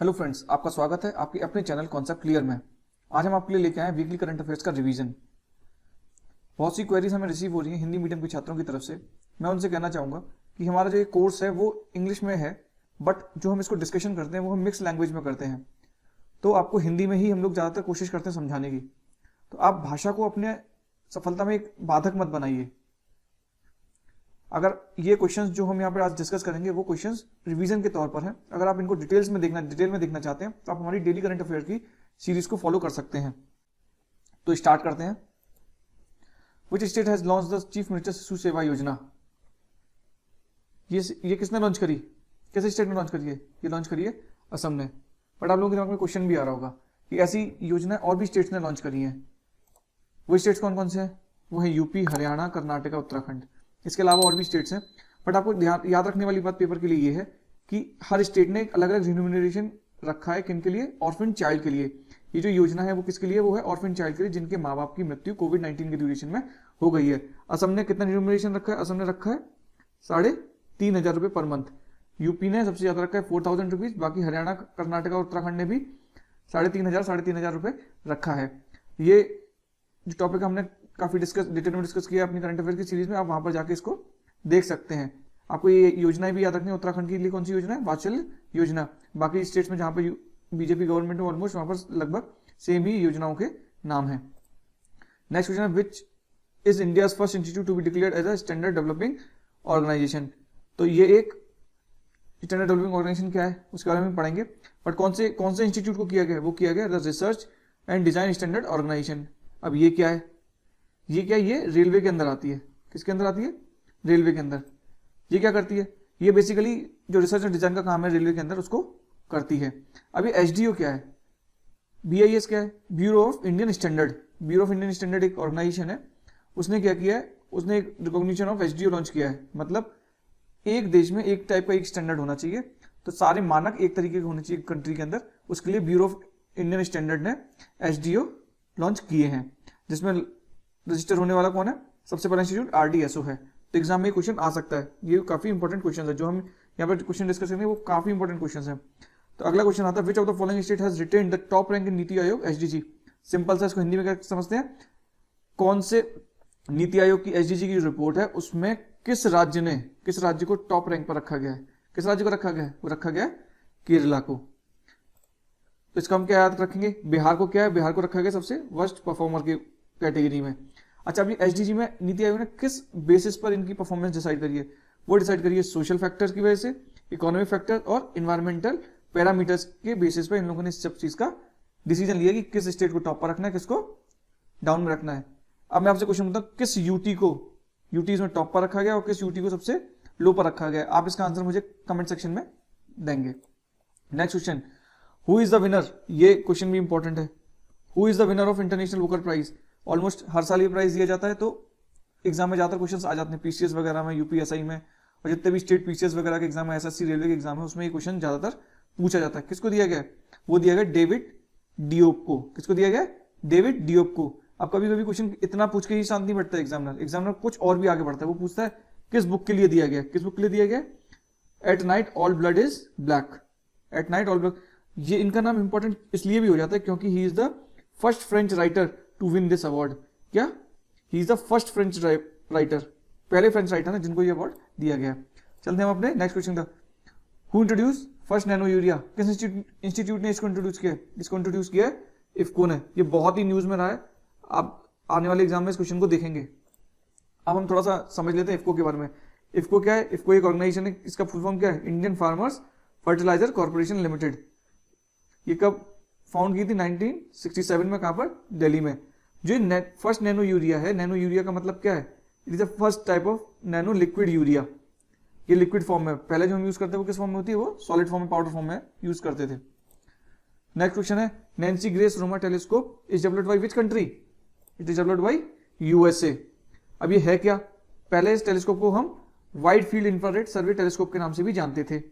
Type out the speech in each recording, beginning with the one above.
Hello friends, आपका स्वागत है आपके अपने चैनल कॉन्सेप्ट क्लियर में। आज हम आपके लिए लेके आए वीकली करंट अफेयर्स का रिवीजन। बहुत सी क्वेरीज हमें रिसीव हो रही हैं हिंदी मीडियम के छात्रों की तरफ से। मैं उनसे कहना चाहूँगा कि हमारा जो ये कोर्स है वो इंग्लिश में है, बट जो हम इसको डिस्कशन करते हैं वो हम मिक्स लैंग्वेज में करते हैं। तो आपको हिंदी में ही हम लोग ज़्यादातर कोशिश करते हैं समझाने की। तो आप भाषा को अपने सफलता में एक बाधक मत बनाइए। अगर ये क्वेश्चंस जो हम यहाँ पर आज डिस्कस करेंगे वो क्वेश्चंस रिवीजन के तौर पर हैं। अगर आप इनको डिटेल में देखना चाहते हैं तो आप हमारी डेली करंट अफेयर की सीरीज को फॉलो कर सकते हैं। तो स्टार्ट करते हैं। Which state has launch the chief minister शिशु सेवा योजना? ये किसने लॉन्च करी? किस स्टेट ने लॉन्च करी है? ये लॉन्च करी है असम ने। बट आप लोगों के दिमाग में क्वेश्चन भी आ रहा होगा कि ऐसी योजना और भी स्टेट्स ने लॉन्च करी है। वो स्टेट्स कौन कौन से हैं? वो है यूपी, हरियाणा, कर्नाटक, उत्तराखंड। इसके अलावा और भी स्टेट्स हैं। बट आपको याद रखने वाली बात पेपर के लिए ये है कि हर स्टेट ने एक अलग अलग रिम्यूनरेशन रखा है। किन के लिए? ऑर्फन चाइल्ड के लिए। ये जो योजना है वो किसके लिए? वो है ऑर्फन चाइल्ड के लिए जिनके माँ बाप की मृत्यु कोविड-19 के ड्यूरेशन में हो गई है। असम ने कितना रिम्यूनरेशन रखा है? असम ने रखा है 3,500 रुपए पर मंथ। यूपी ने सबसे ज्यादा रखा है 4,000 रुपीज। बाकी हरियाणा, कर्नाटक और उत्तराखंड ने भी 3,500 रुपए रखा है। ये जो टॉपिक हमने काफी डिटेल में डिस्कस किया अपनी करंट अफेयर की सीरीज में, आप वहां पर जाके इसको देख सकते हैं। आपको ये योजनाएं भी याद रखनी है। उत्तराखंड के लिए कौन सी योजना है? वात्सल्य योजना। बाकी स्टेट्स में जहां पर बीजेपी गवर्नमेंट है ऑलमोस्ट वहां पर लगभग सेम ही योजनाओं के नाम है। नेक्स्ट क्वेश्चन है, which is India first institute to be declared as a standard developing organisation? तो ये एक स्टैंडर्ड डेवलपिंग ऑर्गेनाइजेशन क्या है उसके बारे में पढ़ेंगे। बट कौन से इंस्टीट्यूट को किया गया? वो किया गया the research and design standard organisation. अब ये क्या है? ये रेलवे के अंदर आती है। किसके अंदर आती है? रेलवे के अंदर। ये क्या करती है? ये बेसिकली जो रिसर्च एंड डिजाइन का काम है रेलवे के अंदर उसको करती है। अभी एचडीओ क्या है? बीआईएस क्या है? Bureau of Indian standard. Bureau of Indian standard एक ऑर्गेनाइजेशन है। उसने क्या किया है? उसने एक रिकॉग्निशन ऑफ एचडीओ लॉन्च किया है। मतलब एक देश में एक टाइप का एक स्टैंडर्ड होना चाहिए, तो सारे मानक एक तरीके के होने चाहिए कंट्री के अंदर। उसके लिए ब्यूरो ऑफ इंडियन स्टैंडर्ड ने एचडीओ लॉन्च किए हैं, जिसमें रजिस्टर होने वाला कौन है? सबसे पहला इंस्टीट्यूट आरडीएसओ है। तो एग्जाम में क्वेश्चन आ सकता है। ये काफी इंपॉर्टेंट क्वेश्चन है जो हम यहाँ पर क्वेश्चन डिस्कस करेंगे, वो काफी इंपॉर्टेंट क्वेश्चन है। तो अगला क्वेश्चन आता है, विच of the following state has retained the top rank in NITI Aayog SDG? Simple सा इसको हिंदी में क्या समझते हैं, कौन से नीति आयोग की एसडीजी की रिपोर्ट है उसमें किस राज्य को टॉप रैंक पर रखा गया है? किस राज्य को रखा गया है? वो रखा गया है केरला को। तो इसका हम क्या याद रखेंगे? बिहार को क्या है? बिहार को रखा गया सबसे वर्स्ट परफॉर्मर की कैटेगरी में। अच्छा, अभी एसडीजी में नीति आयोग ने किस बेसिस पर इनकी परफॉर्मेंस डिसाइड करी है? वो डिसाइड करी है सोशल फैक्टर्स की वजह से, इकोनॉमिक फैक्टर और इन्वायरमेंटल पैरामीटर्स के बेसिस पर इन लोगों ने इस सब चीज का डिसीजन लिया कि किस स्टेट को टॉप पर रखना है, किसको डाउन में रखना है। अब मैं आपसे क्वेश्चन पूछता हूं, किस यूटी को में टॉप पर रखा गया और किस यूटी को सबसे लो पर रखा गया? आप इसका आंसर मुझे कमेंट सेक्शन में देंगे। Next question, who is the winner? ये क्वेश्चन भी इंपॉर्टेंट है। Who is the winner of international Booker prize? Almost हर साल ये प्राइज दिया जाता है, तो एग्जाम में ज्यादातर क्वेश्चंस आ जाते हैं पीसीएस वगैरह में, यूपीएसआई में, और जितने भी स्टेट पीसीएस वगैरह के एग्जाम है, एसएससी रेलवे के एग्जाम है, उसमें ये क्वेश्चन ज्यादातर पूछा जाता है। किसको दिया गया? वो दिया गया डेविड डियोप को। किसको दिया गया? डेविड डियोप को। अब कभी कभी क्वेश्चन इतना पूछ के ही शांत नहीं बैठता एग्जामिनर कुछ और भी आगे बढ़ता है। वो पूछता है किस बुक के लिए दिया गया? किस बुक के लिए दिया गया? At night all blood is black. At night all blood, ये इनका नाम इंपॉर्टेंट इसलिए भी हो जाता है क्योंकि he is the first French writer to win this award. क्या? He is the first French writer, पहले फ्रेंच राइटर है जिनको ये अवार्ड दिया गया। चलते हैं हम अपने नेक्स्ट क्वेश्चन का। Who introduce first nano urea? किस इंस्टीट्यूट ने इसको इंट्रोड्यूस किया? इसको इंट्रोड्यूस किया है इफ्को ने। ये बहुत ही न्यूज में रहा है, आप आने वाले एग्जाम में इस क्वेश्चन को देखेंगे। अब हम थोड़ा सा समझ लेते हैं इफ्को के बारे में। इफ्को क्या है? इफ्को एक ऑर्गेनाइजेशन है। इसका फुल फॉर्म क्या है? Indian farmers fertiliser corporation limited. ये कब फाउंड की थी? 1967 में। कहां पर? दिल्ली में। जो फर्स्ट नैनो यूरिया है, नैनो यूरिया का मतलब क्या है? It is the first type of nano liquid urea. ये लिक्विड फॉर्म में, पहले जो हम यूज करते हैं वो किस फॉर्म में होती है? वो सॉलिड फॉर्म में, पाउडर फॉर्म में यूज करते थे। नेक्स्ट क्वेश्चन है, Nancy grace Roma telescope is developed by which country? It is developed by USA. अब ये है क्या? पहले इस टेलीस्कोप को हम वाइड फील्ड इंफ्रारेड सर्वे टेलीस्कोप के नाम से भी जानते थे।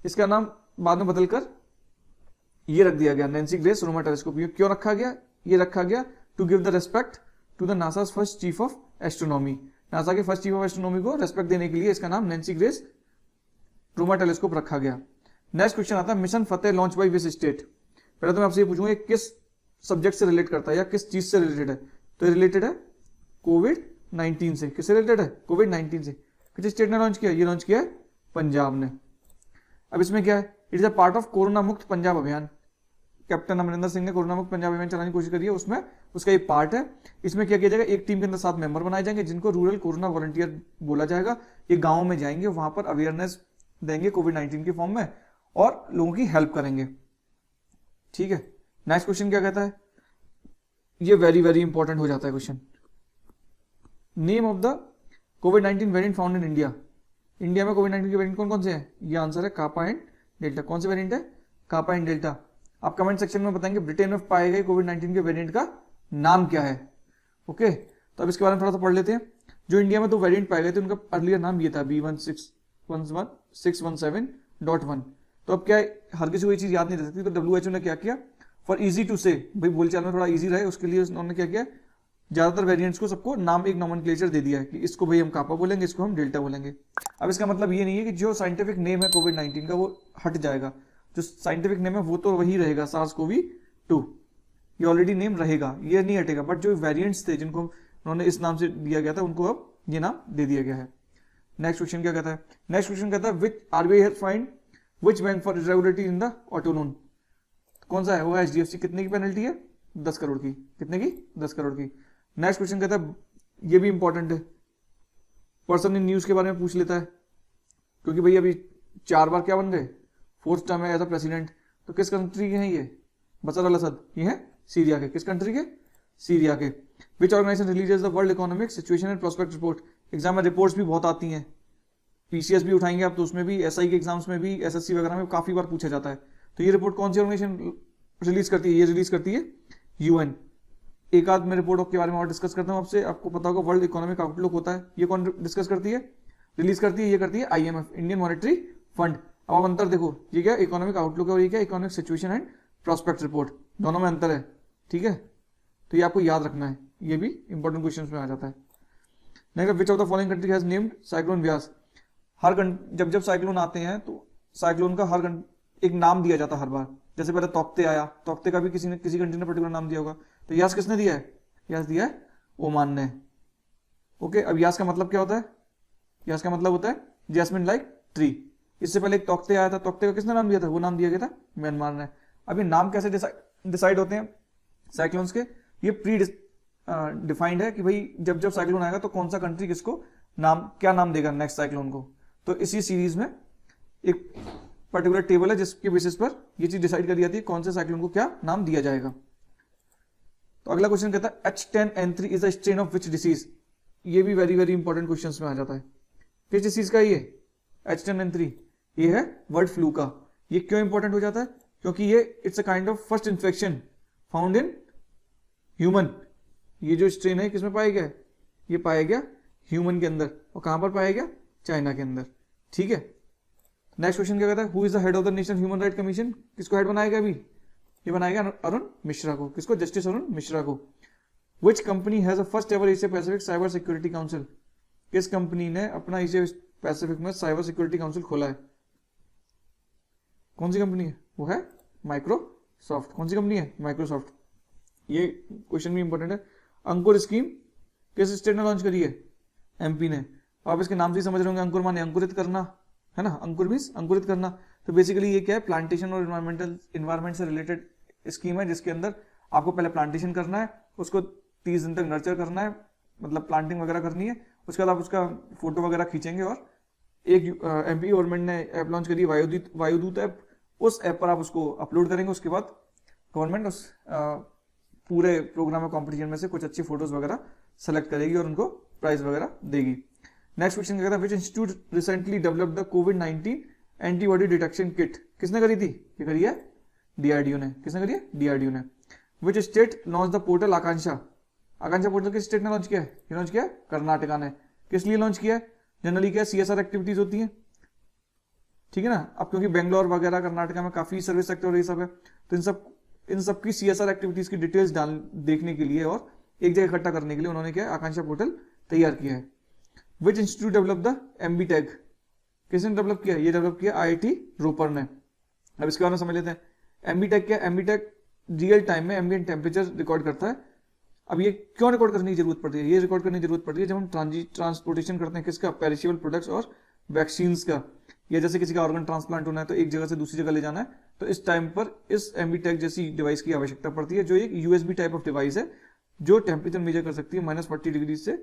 इसका नाम बाद में बदलकर ये रख दिया गया, नैन्सी ग्रेस रोमा टेलीस्कोप। ये क्यों रखा गया? ये रखा गया to give the respect to the NASA first chief of astronomy. NASA के फर्स्ट चीफ ऑफ एस्ट्रोनॉमी को रेस्पेक्ट देने के लिए इसका नाम नैन्सी ग्रेस रोमा टेलीस्कोप रखा गया। नेक्स्ट क्वेश्चन आता है mission Fateh launch by which state. पहले तो मैं आपसे ये पूछूंगा किस सब्जेक्ट से रिलेट करता है या किस चीज से रिलेटेड है। तो रिलेटेड है कोविड-19 से। किससे रिलेटेड है? कोविड-19 से। किस स्टेट ने लॉन्च किया? ये लॉन्च किया है पंजाब ने। अब इसमें क्या है? It is a part of corona मुक्त पंजाब अभियान। कैप्टन अमरिंदर सिंह ने कोरोना मुक्त पंजाब अभियान चलाने की कोशिश करी है, उसमें उसका एक पार्ट है। इसमें क्या किया जाएगा? एक टीम के अंदर 7 मेंबर बनाए जाएंगे जिनको रूरल कोरोना वॉलंटियर बोला जाएगा। ये गांव में जाएंगे, वहां पर अवेयरनेस देंगे कोविड-19 के फॉर्म में और लोगों की हेल्प करेंगे। ठीक है, नेक्स्ट क्वेश्चन क्या कहता है? ये वेरी वेरी इंपॉर्टेंट हो जाता है question. Name of the covid variant found in India. India में कोविड-19 के वेरिएंट कौन कौन से हैं? ये आंसर है कापा एंड डेल्टा। कौन से वेरिएंट है? कापा एंड डेल्टा। आप कमेंट सेक्शन में बताएंगे ब्रिटेन में पाए गए कोविड-19 के वेरिएंट का नाम क्या है। ओके, तो अब इसके बारे में थोड़ा सा पढ़ लेते हैं। जो इंडिया में 2 वेरिएंट पाए गए थे उनका अर्लियर नाम ये था B1611617.1। तो अब क्या है, हर किसी को ये चीज याद नहीं रह सकती, तो WHO ने क्या किया, फॉर इजी टू से, भाई बोलचाल में थोड़ा इजी रहे उसके लिए उन्होंने क्या किया, ज्यादातर वेरिएंट्स को सबको नाम एक नॉमेनक्लेचर दे दिया है कि इसको भाई हम कापा बोलेंगे, इसको हम डेल्टा बोलेंगे। अब इसका मतलब ये नहीं है कि जो साइंटिफिक नेम है कोविड-19 का वो हट जाएगा। जो साइंटिफिक नेम है वो तो वही रहेगा, SARS-CoV-2, ये ऑलरेडी नेम रहेगा, ये नहीं हटेगा। बट जो वेरिएंट्स थे जिनको उन्होंने इस नाम से दिया गया था उनको अब ये नाम दे दिया गया है। नेक्स्ट क्वेश्चन क्या कहता है? नेक्स्ट क्वेश्चन कहता है विच RBI has find which bank for irregularity in the auto loan. कौन सा है? वो HDFC। कितने की पेनल्टी है? 10 करोड़ की। कितने की? 10 करोड़ की। नेक्स्ट क्वेश्चन कहता है, ये भी इंपॉर्टेंट है, पर्सन इन न्यूज के बारे में पूछ लेता है, क्योंकि भाई अभी 4 बार क्या बन गए, 4th टर्म है एज अ प्रेसिडेंट। तो किस कंट्री के हैं ये? बशर अल असद। ये है सीरिया के। किस कंट्री के? सीरिया के। Which organisation releases the world economic situation and prospect report. Exam में रिपोर्ट्स भी बहुत आती हैं, PCS भी उठाएंगे आप, तो उसमें भी, SI के एग्जाम्स में भी, SSC वगैरह में काफी बार पूछा जाता है। तो ये रिपोर्ट कौन सी ऑर्गेनाइजेशन रिलीज करती है? ये रिलीज करती है UN। एक आध में रिपोर्ट के बारे में और डिस्कस करता हूं आपसे। आपको पता होगा वर्ल्ड इकोनॉमिक आउटलुक होता है, ये कौन डिस्कस करती है, रिलीज करती है? ये करती है IMF, इंडियन मॉनेटरी फंड। अब आप अंतर देखो, ये क्या इकोनॉमिक आउटलुक है और ये क्या economic situation and prospect report, दोनों में अंतर है। ठीक है, तो ये आपको याद रखना है, ये भी इंपॉर्टेंट क्वेश्चन में आ जाता है। Next, which of the following country has named cyclone Vyas. हर जब साइक्लोन आते हैं तो साइक्लोन का एक नाम दिया जाता है हर बार। जैसे पहले तौकते आया, तौकते का भी किसी कंट्री ने पर्टिकुलर नाम दिया होगा। तो यास किसने दिया है? यास दिया है ओमान ने। ओके, अब यास का मतलब क्या होता है? यास का मतलब होता है जैस्मिन लाइक ट्री। इससे पहले एक तौकते आया था, तौकते का किसने नाम दिया था? वो नाम दिया गया था म्यांमार ने। अब ये नाम कैसे डिसाइड होते हैं साइक्लोन्स के? ये प्री डिफाइंड है कि भाई जब साइक्लोन आएगा तो कौन सा कंट्री किसको क्या नाम देगा नेक्स्ट साइक्लोन को। तो इसी सीरीज में एक पर्टिकुलर टेबल है जिसके बेसिस पर ये चीज डिसाइड कर दी जाती है कौन से साइक्लोन को क्या नाम दिया जाएगा। तो अगला क्वेश्चन कहता है H10N3 is a strain of which disease. ये भी वेरी वेरी इंपॉर्टेंट क्वेश्चंस में आ जाता है। किस डिसीज का ये H10N3? ये है बर्ड फ्लू का। ये क्यों इंपॉर्टेंट हो जाता है? क्योंकि ये it's a kind of first infection found in human. ये जो स्ट्रेन है किसमें पाया गया? ये पाया गया ह्यूमन के अंदर। और कहां पर पाया गया? चाइना के अंदर। ठीक है, नेक्स्ट क्वेश्चन क्या कहता है? Who is the head of the national human right commission. किसको हेड बनाएगा अभी? ये बनाएगा अरुण मिश्रा को। किसको? जस्टिस अरुण मिश्रा को। Which company has a first ever Asia Pacific cyber security council. किस कंपनी ने अपना एशिया पैसिफिक में साइबर सिक्योरिटी काउंसिल खोला है? कौन सी कंपनी है? वो है माइक्रोसॉफ्ट। कौन सी कंपनी है? माइक्रोसॉफ्ट। ये क्वेश्चन भी इंपॉर्टेंट है। अंकुर स्कीम किस स्टेट ने लॉन्च करी है? MP ने। आप इसके नाम से ही समझ रहे होंगे, अंकुर माने अंकुरित करना, है ना। अंकुर मींस अंकुरित करना। तो बेसिकली ये क्या है? प्लांटेशन और इन्वायरमेंट से रिलेटेड स्कीम है जिसके अंदर आपको पहले प्लांटेशन करना है, उसको 30 दिन तक नर्चर करना है, मतलब प्लांटिंग वगैरह करनी है। उसके बाद आप उसका फोटो वगैरह खींचेंगे और एक MP गवर्नमेंट ने ऐप लॉन्च करी वायुदूत ऐप। उस ऐप पर आप उसको अपलोड करेंगे। उसके बाद गवर्नमेंट उस पूरे प्रोग्राम में कॉम्पिटिशन में से कुछ अच्छी फोटोज वगैरह सेलेक्ट करेगी और उनको प्राइज वगैरह देगी। नेक्स्ट क्वेश्चन क्या कहता है? Which institute recently developed the covid antibody detection kit. किसने करी थी? ये करी है DRDO ने। किसने करी है? DRDO ने। Which state launch the portal Akanksha. Akanksha portal किस स्टेट ने लॉन्च किया है? ये लॉन्च किया है कर्नाटका ने। किस लिए लॉन्च किया है? जनरली क्या CSR एक्टिविटीज होती है, ठीक है ना। अब क्योंकि बेंगलोर वगैरह कर्नाटका में काफी सर्विस सेक्टर और ये सब है, तो इन सब की CSR एक्टिविटीज की डिटेल्स देखने के लिए और एक जगह इकट्ठा करने के लिए उन्होंने क्या आकांक्षा पोर्टल तैयार किया है। Which institute develop the MB tag. किसने डेवलप किया? ये डेवलप किया IIT रोपर ने। अब इसके बारे में समझ लेते हैं। एम्बीटेक क्या, एम्बीटेक रियल टाइम में एम्बिएंट टेम्परेचर रिकॉर्ड करता है। अब ये क्यों रिकॉर्ड करने की जरूरत पड़ती है? ये रिकॉर्ड करने की जरूरत पड़ती है जब हम ट्रांसपोर्टेशन करते हैं किसका, पेरिशेबल प्रोडक्ट्स और वैक्सीन का, या जैसे किसी का ऑर्गन ट्रांसप्लांट होना है तो एक जगह से दूसरी जगह ले जाना है, तो इस टाइम पर इस एम्बीटेक जैसी डिवाइस की आवश्यकता पड़ती है, जो एक यूएसबी टाइप ऑफ डिवाइस है जो टेम्परेचर मेजर कर सकती है -40 डिग्री से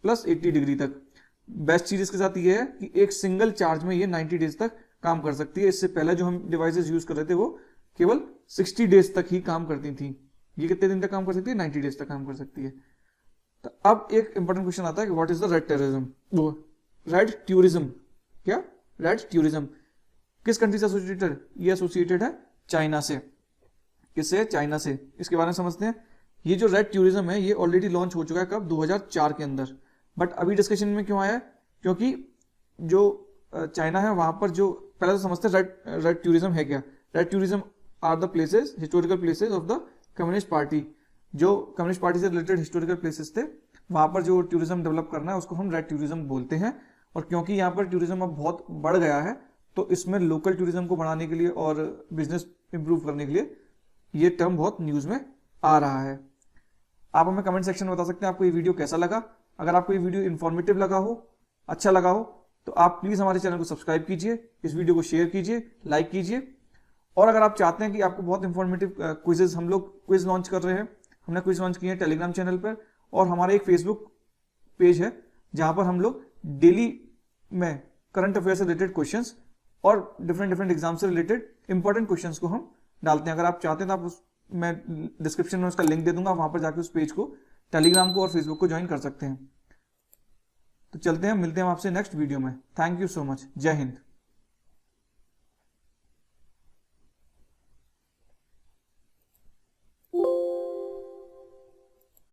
+80 डिग्री तक। बेस्ट चीज इसके साथ ये है कि एक सिंगल चार्ज में ये 90 डेज तक काम कर सकती है। इससे पहले जो हम डिवाइसेस यूज कर रहे थे वो केवल 60 डेज तक ही काम करती थी। ये कितने दिन तक काम कर सकती है? 90 डेज तक काम कर सकती है। तो अब एक इंपॉर्टेंट क्वेश्चन आता है कि what is the red terrorism, वो रेड टूरिज्म। क्या? रेड टूरिज्म किस कंट्री से एसोसिएटेड? ये एसोसिएटेड है चाइना से। किससे? चाइना से। इसके बारे में समझते हैं। ये जो रेड टूरिज्म है ये ऑलरेडी लॉन्च हो चुका है कब? 2004 के अंदर। बट अभी डिस्कशन में क्यों आया? क्योंकि जो चाइना है वहां पर जो, पहले तो समझते हैं रेड टूरिज्म है क्या। Red tourism are the places, historical places of the communist party. जो कम्युनिस्ट पार्टी से रिलेटेड हिस्टोरिकल प्लेसेस थे वहां पर जो टूरिज्म डेवलप करना है उसको हम रेड टूरिज्म बोलते हैं। और क्योंकि यहाँ पर टूरिज्म अब बहुत बढ़ गया है तो इसमें लोकल टूरिज्म को बढ़ाने के लिए और बिजनेस इंप्रूव करने के लिए ये टर्म बहुत न्यूज में आ रहा है। आप हमें कमेंट सेक्शन में बता सकते हैं आपको ये वीडियो कैसा लगा। अगर आपको ये वीडियो इन्फॉर्मेटिव लगा हो, अच्छा लगा हो, तो आप प्लीज हमारे चैनल को सब्सक्राइब कीजिए, इस वीडियो को शेयर कीजिए, लाइक कीजिए। और अगर आप चाहते हैं कि आपको बहुत इंफॉर्मेटिव क्विजेज, हम लोग क्विज लॉन्च कर रहे हैं, हमने क्विज लॉन्च किए हैं टेलीग्राम चैनल पर, और हमारा एक फेसबुक पेज है जहां पर हम लोग डेली में करंट अफेयर से रिलेटेड क्वेश्चंस और डिफरेंट एग्जाम से रिलेटेड इंपॉर्टेंट क्वेश्चंस को हम डालते हैं। अगर आप चाहते हैं तो आप मैं डिस्क्रिप्शन में उसका लिंक दे दूंगा, वहां पर जाकर उस पेज को, टेलीग्राम को और फेसबुक को ज्वाइन कर सकते हैं। तो चलते हैं, मिलते हैं आपसे नेक्स्ट वीडियो में। Thank you so much. जय हिंद।